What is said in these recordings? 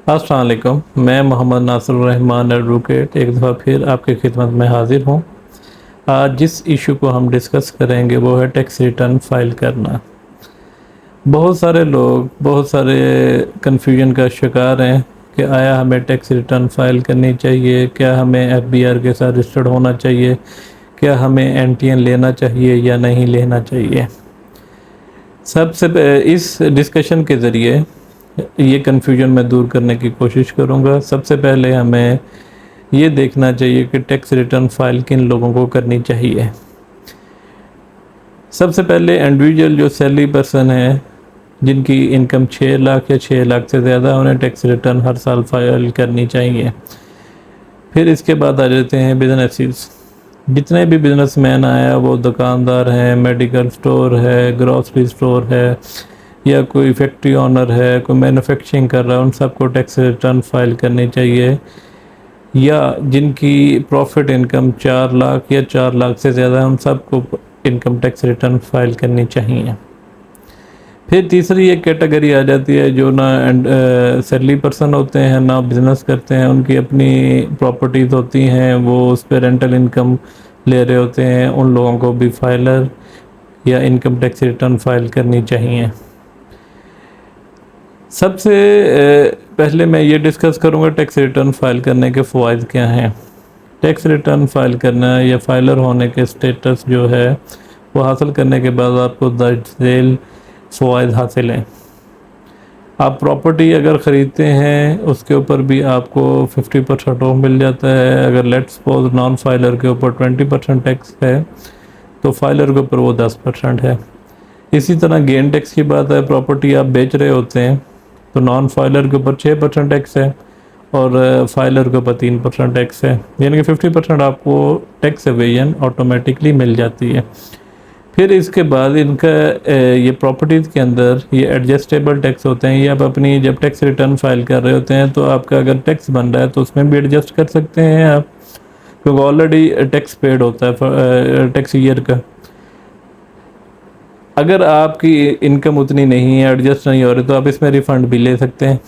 अस्सलाम वालेकुम। मैं मोहम्मद नासिर रहमान एडवोकेट एक दफ़ा फिर आपकी खिदमत में हाज़िर हूँ। आज जिस इशू को हम डिस्कस करेंगे वो है टैक्स रिटर्न फ़ाइल करना। बहुत सारे लोग बहुत सारे कन्फ्यूजन का शिकार हैं कि आया हमें टैक्स रिटर्न फ़ाइल करनी चाहिए, क्या हमें एफबीआर के साथ रजिस्टर्ड होना चाहिए, क्या हमें एनटीएन लेना चाहिए या नहीं लेना चाहिए। इस डिस्कशन के ज़रिए ये कन्फ्यूजन मैं दूर करने की कोशिश करूँगा। सबसे पहले हमें ये देखना चाहिए कि टैक्स रिटर्न फ़ाइल किन लोगों को करनी चाहिए। सबसे पहले इंडिविजुअल जो सैलरी पर्सन है, जिनकी इनकम 6 लाख या 6 लाख से ज़्यादा, उन्हें टैक्स रिटर्न हर साल फ़ाइल करनी चाहिए। फिर इसके बाद आ जाते हैं बिजनेसेस। जितने भी बिजनेसमैन आया, वो दुकानदार हैं, मेडिकल स्टोर है, ग्रॉसरी स्टोर है, या कोई फैक्ट्री ओनर है, कोई मैन्युफैक्चरिंग कर रहा है, उन सबको टैक्स रिटर्न फ़ाइल करनी चाहिए। या जिनकी प्रॉफिट इनकम 4 लाख या 4 लाख से ज़्यादा है, उन सबको इनकम टैक्स रिटर्न फ़ाइल करनी चाहिए। फिर तीसरी एक कैटेगरी आ जाती है जो ना सैलरी पर्सन होते हैं, ना बिज़नेस करते हैं, उनकी अपनी प्रॉपर्टीज़ होती हैं, वो उस पर रेंटल इनकम ले रहे होते हैं। उन लोगों को भी फाइलर या इनकम टैक्स रिटर्न फ़ाइल करनी चाहिए। सबसे पहले मैं ये डिस्कस करूँगा टैक्स रिटर्न फ़ाइल करने के फ़वाइद क्या हैं। टैक्स रिटर्न फ़ाइल करना या फाइलर होने के स्टेटस जो है वो हासिल करने के बाद आपको दर्ज झेल फ़वाइद हासिल हैं। आप प्रॉपर्टी अगर ख़रीदते हैं उसके ऊपर भी आपको 50% ऑफ मिल जाता है। अगर लेट्स सपोज नॉन फाइलर के ऊपर 20% टैक्स है तो फाइलर के ऊपर वो 10% है। इसी तरह गेन टैक्स की बात है, प्रॉपर्टी आप बेच रहे होते हैं तो नॉन फाइलर के ऊपर 6% टैक्स है और फाइलर के ऊपर 3% टैक्स है, यानी कि 50% आपको टैक्स एवेजन ऑटोमेटिकली मिल जाती है। फिर इसके बाद इनका ये प्रॉपर्टीज़ के अंदर ये एडजस्टेबल टैक्स होते हैं। ये आप अपनी जब टैक्स रिटर्न फाइल कर रहे होते हैं तो आपका अगर टैक्स बन रहा है तो उसमें भी एडजस्ट कर सकते हैं आप, क्योंकि ऑलरेडी टैक्स पेड होता है टैक्स ईयर का। अगर आपकी इनकम उतनी नहीं है, एडजस्ट नहीं हो रही, तो आप इसमें रिफ़ंड भी ले सकते हैं।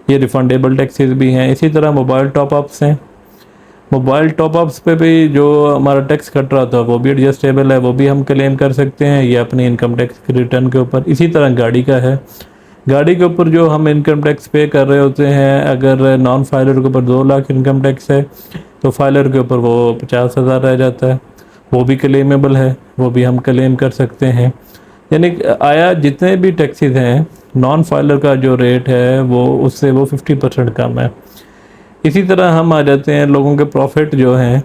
ये रिफंडेबल टैक्सेस भी हैं। इसी तरह मोबाइल टॉपअप्स हैं। मोबाइल टॉपअप्स पे भी जो हमारा टैक्स कट रहा था वो भी एडजस्टेबल है, वो भी हम क्लेम कर सकते हैं ये अपनी इनकम टैक्स रिटर्न के ऊपर। इसी तरह गाड़ी का है, गाड़ी के ऊपर जो हम इनकम टैक्स पे कर रहे होते हैं, अगर नॉन फाइलर के ऊपर 2 लाख इनकम टैक्स है तो फाइलर के ऊपर वो 50,000 रह जाता है, वो भी क्लेमेबल है, वो भी हम क्लेम कर सकते हैं। यानी आया जितने भी टैक्सेस हैं, नॉन फाइलर का जो रेट है वो उससे वो 50% कम है। इसी तरह हम आ जाते हैं लोगों के प्रॉफिट जो हैं,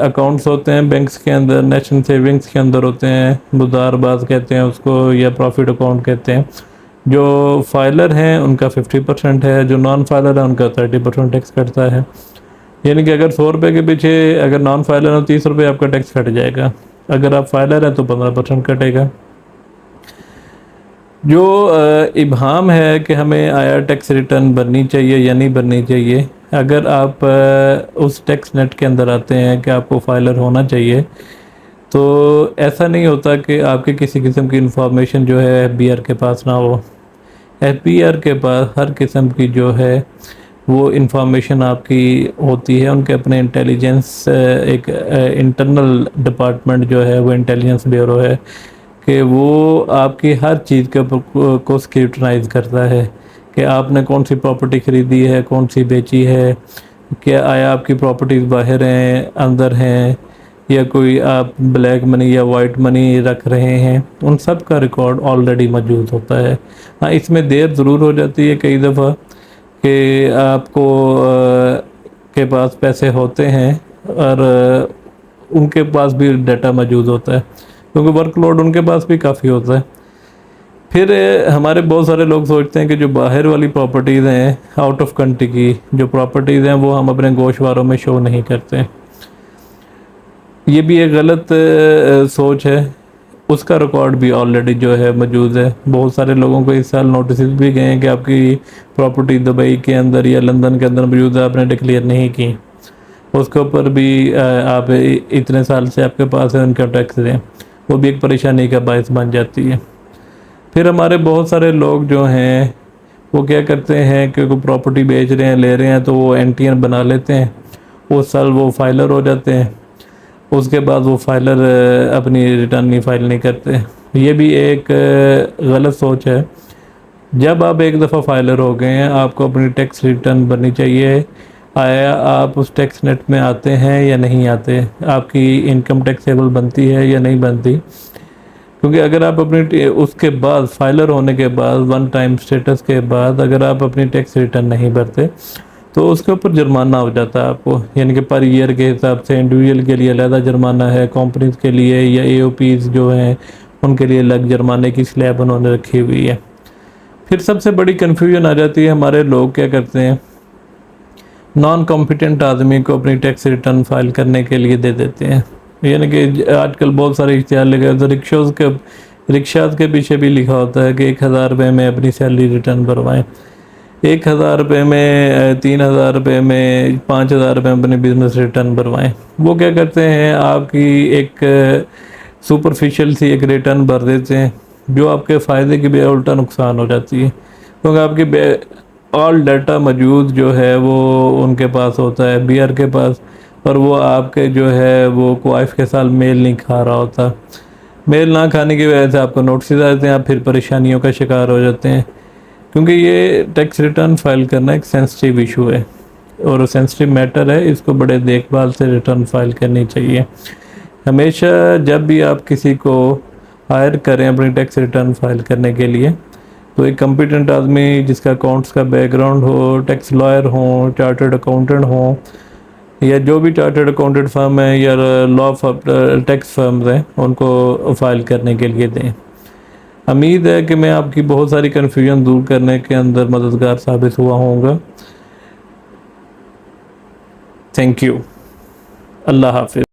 अकाउंट्स होते हैं बैंक्स के अंदर, नेशनल सेविंग्स के अंदर होते हैं, मुदारबाज कहते हैं उसको या प्रॉफिट अकाउंट कहते हैं। जो फाइलर हैं उनका 50% है, जो नॉन फाइलर है उनका 30% टैक्स कटता है। यानी कि अगर 100 रुपये के पीछे अगर नॉन फाइलर हो 30 रुपये आपका टैक्स कट जाएगा, अगर आप फाइलर हैं तो 15% कटेगा। जो इब्हाम है कि हमें आया टैक्स रिटर्न भरनी चाहिए या नहीं भरनी चाहिए, अगर आप उस टैक्स नेट के अंदर आते हैं कि आपको फाइलर होना चाहिए, तो ऐसा नहीं होता कि आपके किसी किस्म की इंफॉर्मेशन जो है एफबीआर के पास ना हो। एफबीआर के पास हर किस्म की जो है वो इंफॉर्मेशन आपकी होती है। उनके अपने इंटेलिजेंस एक इंटरनल डिपार्टमेंट जो है वो इंटेलिजेंस ब्यूरो है कि वो आपकी हर चीज़ के ऊपर को स्क्रूटनाइज करता है कि आपने कौन सी प्रॉपर्टी ख़रीदी है, कौन सी बेची है, क्या आया आपकी प्रॉपर्टीज़ बाहर हैं, अंदर हैं, या कोई आप ब्लैक मनी या वाइट मनी रख रहे हैं, उन सब का रिकॉर्ड ऑलरेडी मौजूद होता है। हाँ, इसमें देर ज़रूर हो जाती है कई दफ़ा कि आपको के पास पैसे होते हैं और उनके पास भी डाटा मौजूद होता है, क्योंकि वर्कलोड उनके पास भी काफ़ी होता है। फिर हमारे बहुत सारे लोग सोचते हैं कि जो बाहर वाली प्रॉपर्टीज़ हैं, आउट ऑफ कंट्री की जो प्रॉपर्टीज़ हैं, वो हम अपने गोशवारों में शो नहीं करते। ये भी एक गलत सोच है। उसका रिकॉर्ड भी ऑलरेडी जो है मौजूद है। बहुत सारे लोगों को इस साल नोटिस भी गए हैं कि आपकी प्रॉपर्टी दुबई के अंदर या लंदन के अंदर मौजूद है, आपने डिक्लेयर नहीं की, उसके ऊपर भी आप इतने साल से आपके पास है, उनका टैक्स दें, वो भी एक परेशानी का बायस बन जाती है। फिर हमारे बहुत सारे लोग जो हैं वो क्या करते हैं कि कोई प्रॉपर्टी बेच रहे हैं, ले रहे हैं, तो वो एनटीएन बना लेते हैं, उस साल वो फाइलर हो जाते हैं, उसके बाद वो फाइलर अपनी रिटर्न नहीं फाइल नहीं करते। ये भी एक गलत सोच है। जब आप एक दफ़ा फाइलर हो गए हैं, आपको अपनी टैक्स रिटर्न भरनी चाहिए। आया आप उस टैक्स नेट में आते हैं या नहीं आते, आपकी इनकम टैक्सेबल बनती है या नहीं बनती। क्योंकि अगर आप अपनी उसके बाद फाइलर होने के बाद वन टाइम स्टेटस के बाद अगर आप अपनी टैक्स रिटर्न नहीं भरते तो उसके ऊपर जुर्माना हो जाता है आपको, यानी कि पर ईयर के हिसाब से। इंडिविजुअल के लिए अलग जुर्माना है, कंपनीज के लिए या एओपीज जो हैं उनके लिए अलग जुर्माने की स्लैब उन्होंने रखी हुई है। फिर सबसे बड़ी कन्फ्यूजन आ जाती है, हमारे लोग क्या करते हैं, नॉन कॉम्पिटेंट आदमी को अपनी टैक्स रिटर्न फाइल करने के लिए दे देते हैं। यानी कि आजकल बहुत सारे इश्तिहार लगे तो रिक्शाज के पीछे भी लिखा होता है कि 1000 रुपये में अपनी सैलरी रिटर्न भरवाएं, 1000 रुपये में, 3000 रुपये में, 5000 रुपये में अपनी बिजनेस रिटर्न भरवाएं। वो क्या करते हैं, आपकी एक सुपरफिशियल सी एक रिटर्न भर देते हैं जो आपके फ़ायदे की बजाय उल्टा नुकसान हो जाती है। क्योंकि आपकी ऑल डाटा मौजूद जो है वो उनके पास होता है, बीआर के पास, और वो आपके जो है वो वाइफ के साथ मेल नहीं खा रहा होता। मेल ना खाने की वजह से आपको नोटिस आते हैं, आप फिर परेशानियों का शिकार हो जाते हैं। क्योंकि ये टैक्स रिटर्न फाइल करना एक सेंसिटिव इशू है और सेंसिटिव मैटर है, इसको बड़े देखभाल से रिटर्न फाइल करनी चाहिए। हमेशा जब भी आप किसी को हायर करें अपनी टैक्स रिटर्न फाइल करने के लिए, तो एक कॉम्पिटेंट आदमी जिसका अकाउंट्स का बैकग्राउंड हो, टैक्स लॉयर हो, चार्टर्ड अकाउंटेंट हो, या जो भी चार्टर्ड अकाउंटेंट फर्म है या लॉ टैक्स फर्म्स हैं, उनको फाइल करने के लिए दें। उम्मीद है कि मैं आपकी बहुत सारी कन्फ्यूजन दूर करने के अंदर मददगार साबित हुआ होऊंगा। Thank you. अल्लाह हाफिज़।